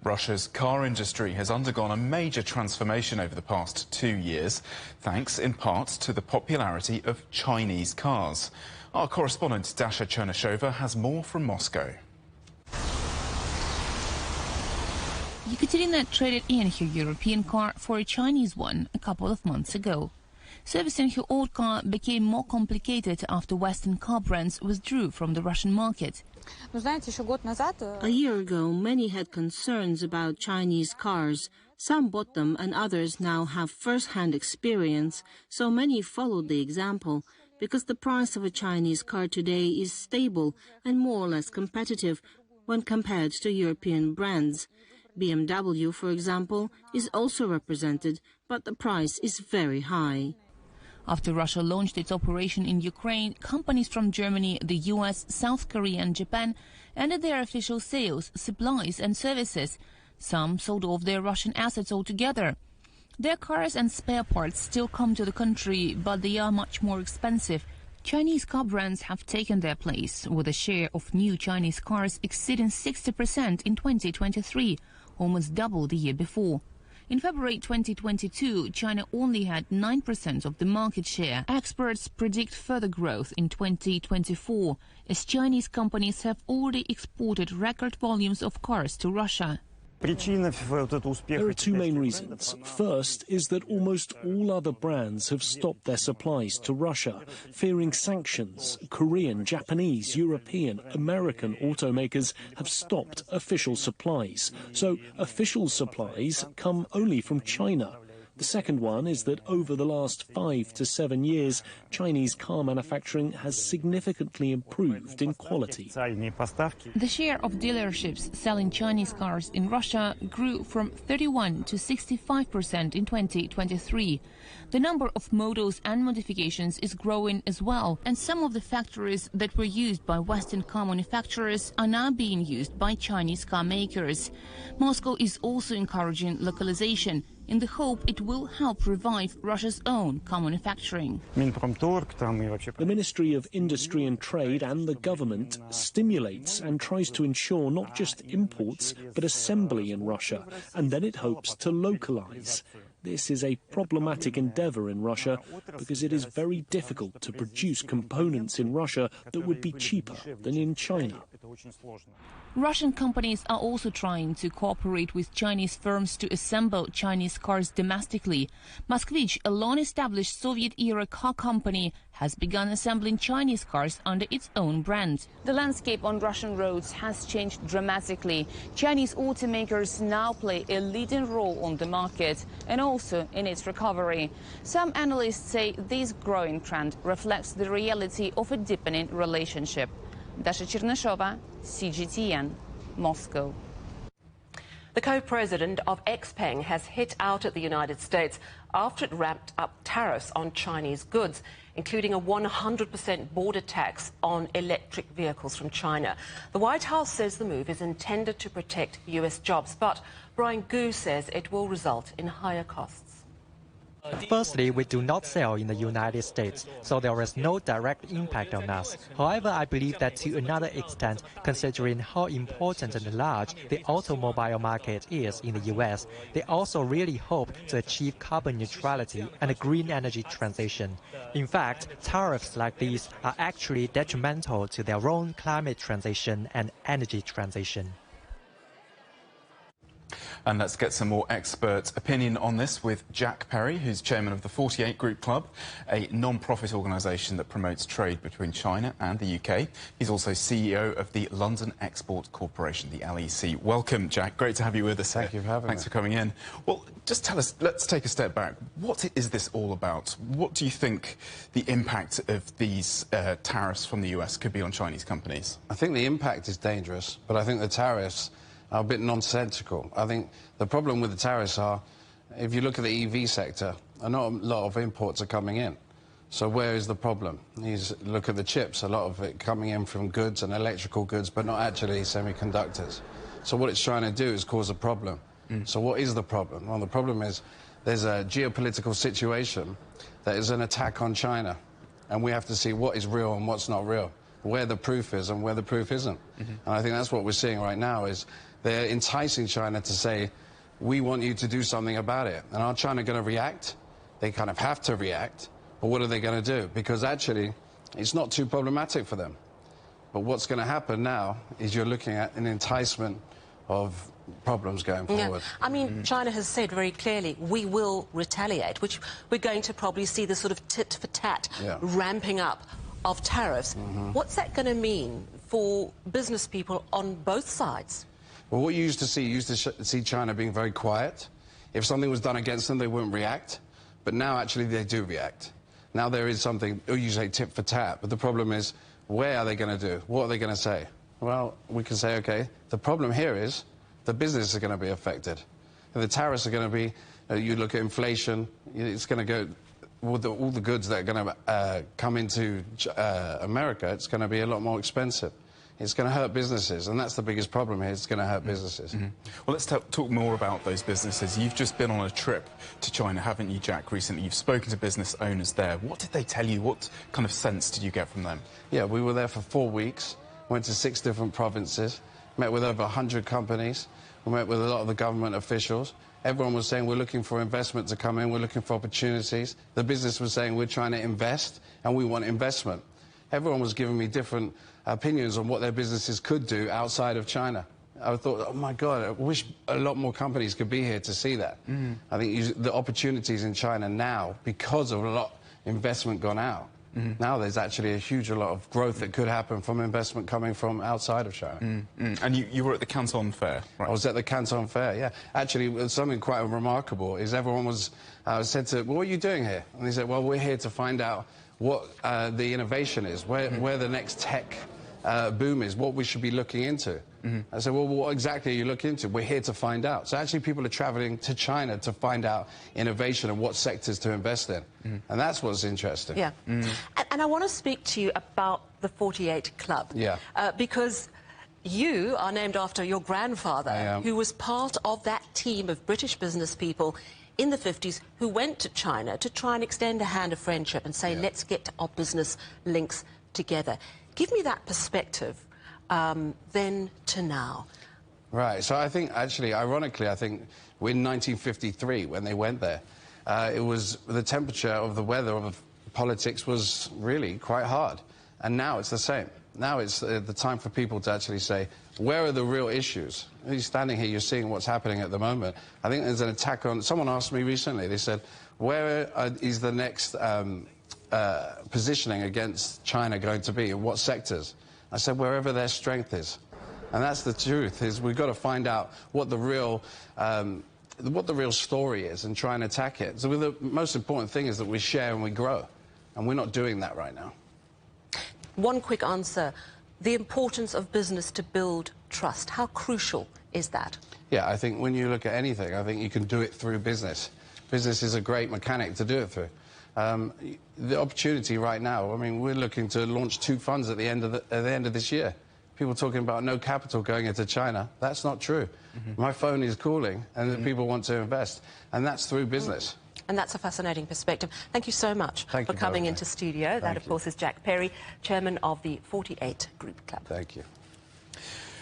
Russia's car industry has undergone a major transformation over the past 2 years, thanks in part to the popularity of Chinese cars. Our correspondent Dasha Chernyshova has more from Moscow. Yekaterina traded in her European car for a Chinese one a couple of months ago. Servicing her old car became more complicated after Western car brands withdrew from the Russian market. A year ago, many had concerns about Chinese cars. Some bought them and others now have first-hand experience, so many followed the example, because the price of a Chinese car today is stable and more or less competitive when compared to European brands. BMW, for example, is also represented, but the price is very high. After Russia launched its operation in Ukraine, companies from Germany, the US, South Korea and Japan ended their official sales, supplies and services. Some sold off their Russian assets altogether. Their cars and spare parts still come to the country, but they are much more expensive. Chinese car brands have taken their place, with a share of new Chinese cars exceeding 60% in 2023, almost double the year before. In February 2022, China only had 9% of the market share. Experts predict further growth in 2024, as Chinese companies have already exported record volumes of cars to Russia. There are two main reasons. First is that almost all other brands have stopped their supplies to Russia, fearing sanctions. Korean, Japanese, European, American automakers have stopped official supplies. So official supplies come only from China. The second one is that over the last 5 to 7 years, Chinese car manufacturing has significantly improved in quality. The share of dealerships selling Chinese cars in Russia grew from 31 to 65% in 2023. The number of models and modifications is growing as well, and some of the factories that were used by Western car manufacturers are now being used by Chinese car makers. Moscow is also encouraging localization, in the hope it will help revive Russia's own car manufacturing. The Ministry of Industry and Trade and the government stimulates and tries to ensure not just imports but assembly in Russia, and then it hopes to localize. This is a problematic endeavor in Russia because it is very difficult to produce components in Russia that would be cheaper than in China. Russian companies are also trying to cooperate with Chinese firms to assemble Chinese cars domestically. Moskvich, a long-established Soviet-era car company, has begun assembling Chinese cars under its own brand. The landscape on Russian roads has changed dramatically. Chinese automakers now play a leading role on the market and also in its recovery. Some analysts say this growing trend reflects the reality of a deepening relationship. Dasha Chernysova, CGTN, Moscow. The co-president of XPeng has hit out at the United States after it ramped up tariffs on Chinese goods, including a 100% border tax on electric vehicles from China. The White House says the move is intended to protect US jobs, but Brian Gu says it will result in higher costs. Firstly, we do not sell in the United States, so there is no direct impact on us. However, I believe that to another extent, considering how important and large the automobile market is in the US, they also really hope to achieve carbon neutrality and a green energy transition. In fact, tariffs like these are actually detrimental to their own climate transition and energy transition. And let's get some more expert opinion on this with Jack Perry, who's chairman of the 48 Group Club, a non-profit organisation that promotes trade between China and the UK. He's also CEO of the London Export Corporation, the LEC. Welcome, Jack. Great to have you with us here. Thank you for having me. Thanks for coming in. Well, just tell us, let's take a step back. What is this all about? What do you think the impact of these tariffs from the US could be on Chinese companies? I think the impact is dangerous, but I think the tariffs are a bit nonsensical. I think the problem with the tariffs are, if you look at the EV sector, not a lot of imports are coming in. So where is the problem? You look at the chips, a lot of it coming in from goods and electrical goods, but not actually semiconductors. So what it's trying to do is cause a problem. So what is the problem? Well, the problem is there's a geopolitical situation that is an attack on China, and we have to see what is real and what's not real, where the proof is and where the proof isn't. And I think that's what we're seeing right now is they're enticing China to say, we want you to do something about it. And are China going to react? They kind of have to react. But what are they going to do? Because actually, it's not too problematic for them. But what's going to happen now is you're looking at an enticement of problems going forward. Yeah. I mean, China has said very clearly, we will retaliate, which we're going to probably see the sort of tit-for-tat ramping up of tariffs. What's that going to mean for business people on both sides? Well, what you used to see China being very quiet. If something was done against them, they wouldn't react. But now, actually, they do react. Now there is something, you say tit for tat, but the problem is, where are they going to do? What are they going to say? Well, we can say, OK, the problem here is the businesses are going to be affected. And the tariffs are going to be, you look at inflation, it's going to go, all the goods that are going to come into America, it's going to be a lot more expensive. It's going to hurt businesses, and that's the biggest problem here. It's going to hurt businesses. Well, let's talk more about those businesses. You've just been on a trip to China, haven't you, Jack, recently? You've spoken to business owners there. What did they tell you? What kind of sense did you get from them? Yeah, we were there for 4 weeks, went to 6 different provinces, met with over 100 companies, we met with a lot of the government officials. Everyone was saying, we're looking for investment to come in, we're looking for opportunities. The business was saying, we're trying to invest, and we want investment. Everyone was giving me different opinions on what their businesses could do outside of China. I thought, oh my God, I wish a lot more companies could be here to see that. I think the opportunities in China now, because of a lot of investment gone out, now there's actually a huge lot of growth that could happen from investment coming from outside of China. And you were at the Canton Fair, right? I was at the Canton Fair, yeah. Actually, something quite remarkable is everyone was said to, well, what are you doing here? And they said, well, we're here to find out what the innovation is, where the next tech boom is, what we should be looking into. I said, well, what exactly are you looking into? We're here to find out. So actually people are traveling to China to find out innovation and what sectors to invest in. And that's what's interesting. Yeah. And I want to speak to you about the 48 Club. Yeah. Because you are named after your grandfather, who was part of that team of British business people in the 50s who went to China to try and extend a hand of friendship and say, let's get our business links together. Give me that perspective then to now. Right, so I think, actually, ironically, I think in 1953, when they went there, it was the temperature of the weather of politics was really quite hard. And now it's the same. Now it's the time for people to actually say, where are the real issues? You're standing here, you're seeing what's happening at the moment. I think there's an attack on... Someone asked me recently, they said, where is the next positioning against China going to be? In what sectors? I said, wherever their strength is. And that's the truth, is we've got to find out what the real story is and try and attack it. So the most important thing is that we share and we grow. And we're not doing that right now. One quick answer. the importance of business to build trust. How crucial is that? Yeah, I think when you look at anything, I think you can do it through business. Business is a great mechanic to do it through. The opportunity right now, I mean, we're looking to launch 2 funds at the end of this year. People talking about no capital going into China. That's not true. My phone is calling and people want to invest, and that's through business. And that's a fascinating perspective. Thank you so much for coming into studio. That, of course, is Jack Perry, chairman of the 48 Group Club. Thank you.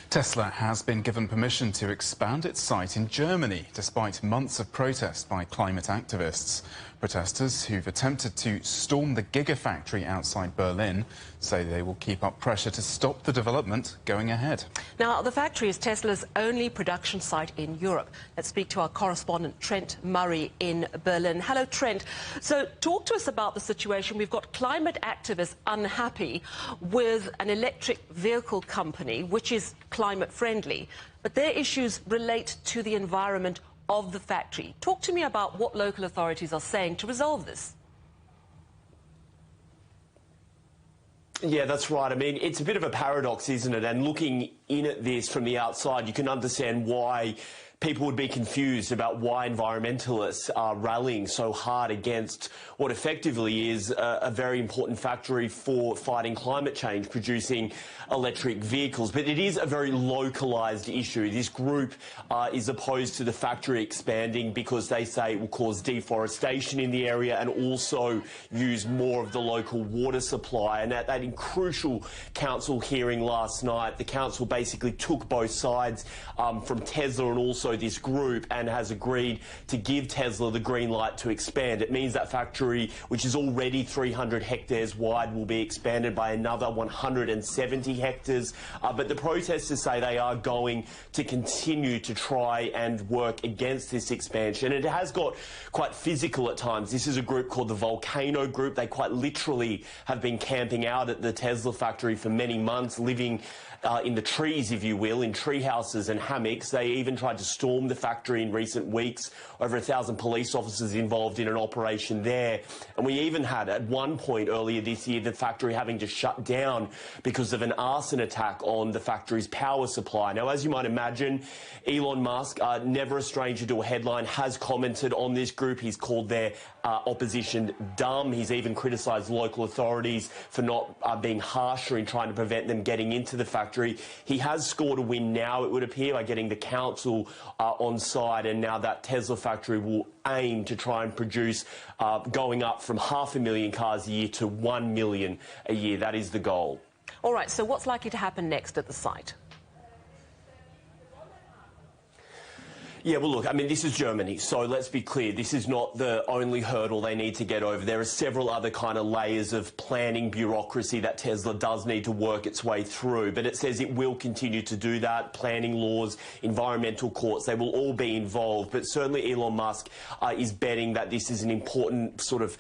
Tesla has been given permission to expand its site in Germany, despite months of protest by climate activists. Protesters who've attempted to storm the gigafactory outside Berlin say they will keep up pressure to stop the development going ahead. Now, the factory is Tesla's only production site in Europe. Let's speak to our correspondent, Trent Murray, in Berlin. Hello, Trent. So talk to us about the situation. We've got climate activists unhappy with an electric vehicle company, which is climate friendly, but their issues relate to the environment of the factory. Talk to me about what local authorities are saying to resolve this. Yeah, that's right. I mean, it's a bit of a paradox, isn't it? And looking in at this from the outside, you can understand why people would be confused about why environmentalists are rallying so hard against what effectively is a very important factory for fighting climate change, producing electric vehicles. But it is a very localised issue. This group is opposed to the factory expanding because they say it will cause deforestation in the area and also use more of the local water supply. And at that crucial council hearing last night, the council basically took both sides from Tesla and also this group and has agreed to give Tesla the green light to expand. It means that factory, which is already 300 hectares wide, will be expanded by another 170 hectares. But the protesters say they are going to continue to try and work against this expansion. It has got quite physical at times. This is a group called the Volcano Group. They quite literally have been camping out at the Tesla factory for many months, living in the trees, if you will, in tree houses and hammocks. They even tried to storm the factory in recent weeks. Over 1,000 police officers involved in an operation there. And we even had, at one point earlier this year, the factory having to shut down because of an arson attack on the factory's power supply. Now, as you might imagine, Elon Musk, never a stranger to a headline, has commented on this group. He's called their opposition dumb. He's even criticised local authorities for not being harsher in trying to prevent them getting into the factory. He has scored a win now, it would appear, by getting the council on side, and now that Tesla factory will aim to try and produce going up from 500,000 cars a year to 1 million a year. That is the goal. All right, so what's likely to happen next at the site? Yeah, well, look, I mean, this is Germany, so let's be clear. This is not the only hurdle they need to get over. There are several other kind of layers of planning bureaucracy that Tesla does need to work its way through, but it says it will continue to do that. Planning laws, environmental courts, they will all be involved, but certainly Elon Musk is betting that this is an important sort of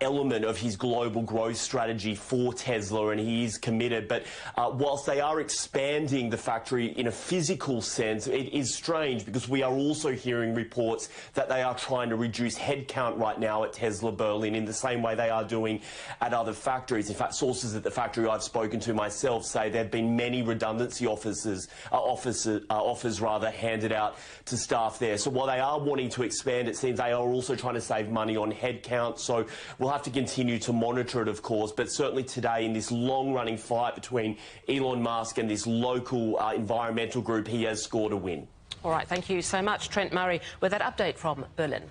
element of his global growth strategy for Tesla, and he is committed. But whilst they are expanding the factory in a physical sense, it is strange because we are also hearing reports that they are trying to reduce headcount right now at Tesla Berlin in the same way they are doing at other factories. In fact, sources at the factory I've spoken to myself say there have been many redundancy offers handed out to staff there. So while they are wanting to expand, it seems they are also trying to save money on headcount. So we'll have to continue to monitor it, of course. But certainly today, in this long-running fight between Elon Musk and this local environmental group, he has scored a win. All right, thank you so much, Trent Murray, with that update from Berlin.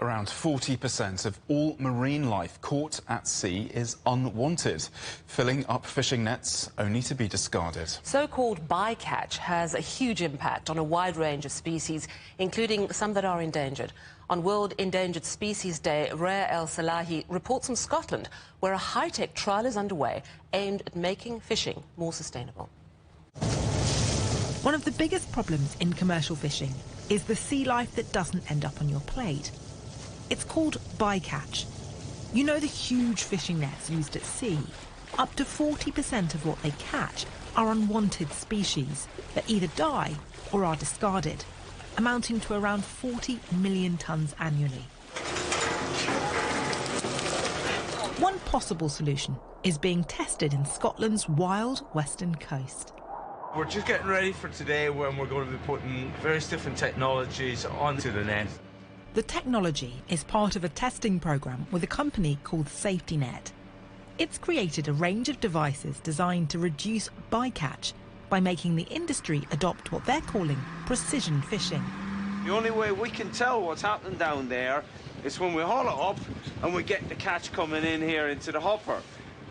Around 40% of all marine life caught at sea is unwanted, filling up fishing nets only to be discarded. So-called bycatch has a huge impact on a wide range of species, including some that are endangered. On World Endangered Species Day, Rhea El Salahi reports from Scotland, where a high-tech trial is underway aimed at making fishing more sustainable. One of the biggest problems in commercial fishing is the sea life that doesn't end up on your plate. It's called bycatch. You know the huge fishing nets used at sea? Up to 40% of what they catch are unwanted species that either die or are discarded, amounting to around 40 million tonnes annually. One possible solution is being tested in Scotland's wild western coast. We're just getting ready for today when we're going to be putting various different technologies onto the net. The technology is part of a testing programme with a company called SafetyNet. It's created a range of devices designed to reduce bycatch by making the industry adopt what they're calling precision fishing. The only way we can tell what's happening down there is when we haul it up and we get the catch coming in here into the hopper.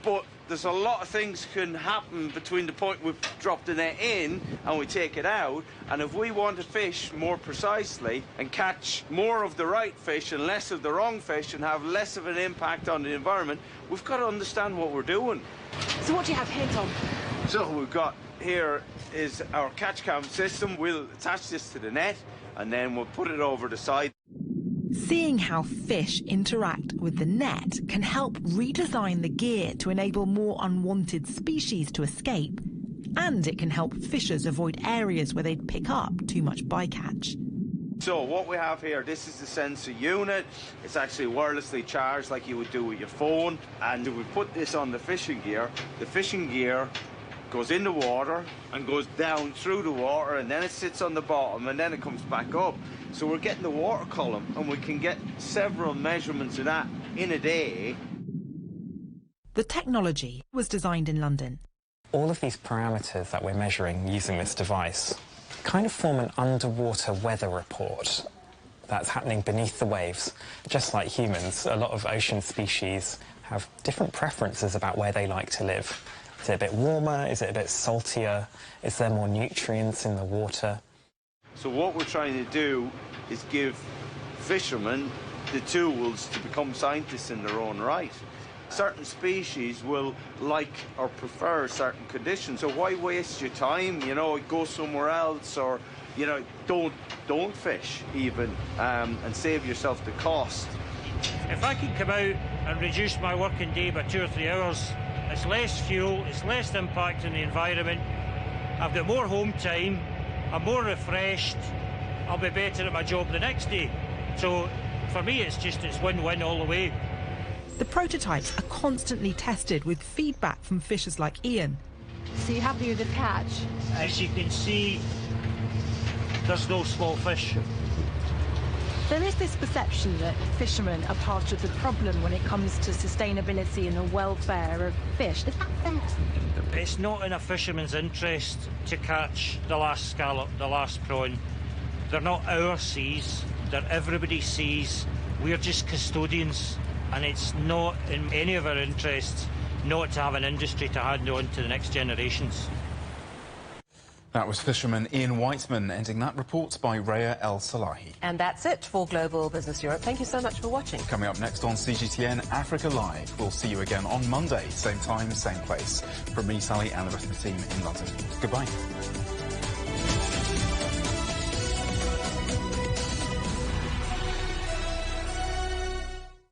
But there's a lot of things can happen between the point we drop the net in and we take it out. And if we want to fish more precisely and catch more of the right fish and less of the wrong fish and have less of an impact on the environment, we've got to understand what we're doing. So what do you have here, Tom? So we've got here is our catch cam system. We'll attach this to the net and then we'll put it over the side. Seeing how fish interact with the net can help redesign the gear to enable more unwanted species to escape, and it can help fishers avoid areas where they'd pick up too much bycatch. So what we have here, this is the sensor unit. It's actually wirelessly charged like you would do with your phone, and if we put this on the fishing gear goes in the water and goes down through the water, and then it sits on the bottom and then it comes back up. So we're getting the water column and we can get several measurements of that in a day. The technology was designed in London. All of these parameters that we're measuring using this device kind of form an underwater weather report that's happening beneath the waves. Just like humans, a lot of ocean species have different preferences about where they like to live. Is it a bit warmer? Is it a bit saltier? Is there more nutrients in the water? So what we're trying to do is give fishermen the tools to become scientists in their own right. Certain species will like or prefer certain conditions, so why waste your time? You know, go somewhere else, or, you know, don't fish even, and save yourself the cost. If I can come out and reduce my working day by 2 or 3 hours, it's less fuel, it's less impact on the environment, I've got more home time, I'm more refreshed, I'll be better at my job the next day. So for me it's win-win all the way. The prototypes are constantly tested with feedback from fishers like Ian. So you happy with the catch? As you can see, there's no small fish. There is this perception that fishermen are part of the problem when it comes to sustainability and the welfare of fish. Is that fair? It's not in a fisherman's interest to catch the last scallop, the last prawn. They're not our seas, they're everybody's seas. We're just custodians, and it's not in any of our interests not to have an industry to hand on to the next generations. That was fisherman Ian Whiteman, ending that report by Rhea El Salahi. And that's it for Global Business Europe. Thank you so much for watching. Coming up next on CGTN Africa Live. We'll see you again on Monday, same time, same place. From me, Sally, and the rest of the team in London. Goodbye.